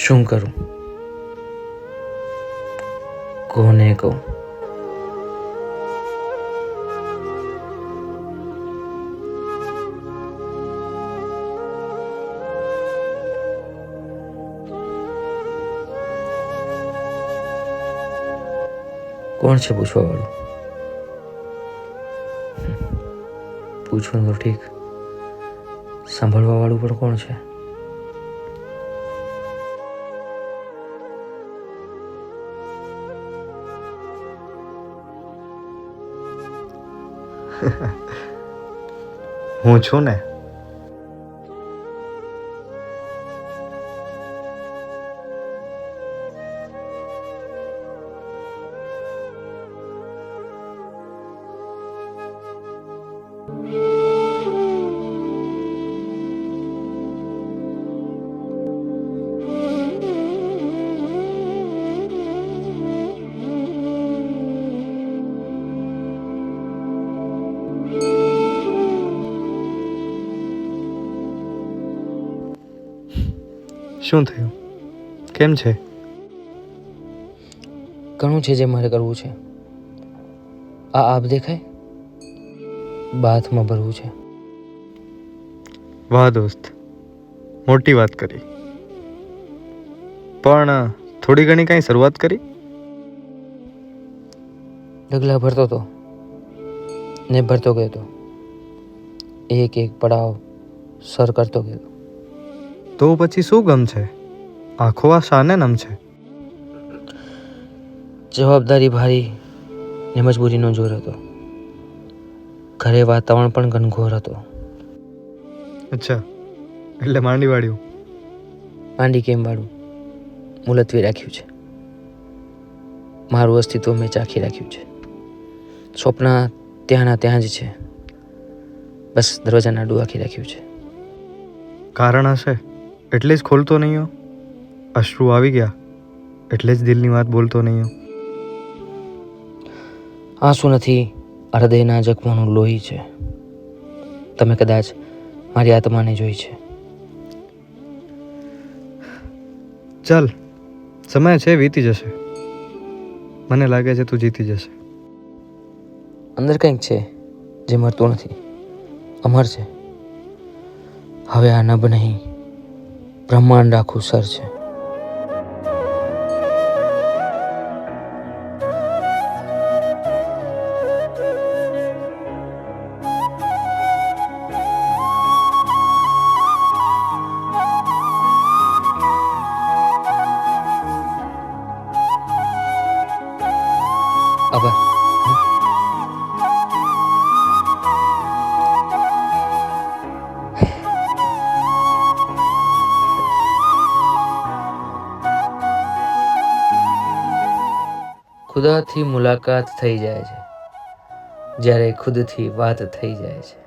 શું કરું, કોને કહું? કોણ છે પૂછવા વાળું? પૂછવું તો ઠીક, સાંભળવા વાળું પણ કોણ છે? હું છું ને. શું થયું? કેમ છે? ઘણું છે જે મારે કરવું છે. આ આપ દેખાય, બાથમાં ભરવું છે. વાહ દોસ્ત, મોટી વાત કરી. પણ થોડી ઘણી કાંઈ શરૂઆત કરી? ડગલા ભરતો હતો ને ભરતો ગયો હતો. એક એક પડાવ સર કરતો ગયો. તો પછી શું ગમ છે? આખો આ શાને નમ છે? જવાબદારી ભારી ને મજબૂરીનો જોર હતો. ઘરે વાતાવરણ પણ ઘનઘોર હતો. અચ્છા, એટલે માંડી વાળ્યું. માંડી કેમ વાળું? મુલતવી રાખ્યું છે. મારું અસ્તિત્વ મેં ચાખી રાખ્યું છે. સ્વપ્ન ત્યાંના ત્યાં જ છે. બસ દરવાજાના આડું આખી રાખ્યું છે. કારણ હશે એટલે જ ખોલતો નહીં હો. અશ્રુ આવી ગયા એટલે જ દિલની વાત બોલતો નહીં હો. આંસુ નથી, હૃદયના જખમોનું લોહી છે. તમે કદાચ મારી આત્માને જોઈ છે. ચાલ, સમય છે, વીતી જશે. મને લાગે છે તું જીતી જશે. અંદર કંઈક છે જે મરતું નથી, અમર છે. હવે આ નભ નહીં, બ્રહ્માંડ આખું સર છે. આભાર. ખુદાથી મુલાકાત થઈ જાય છે જ્યારે ખુદથી વાત થઈ જાય છે.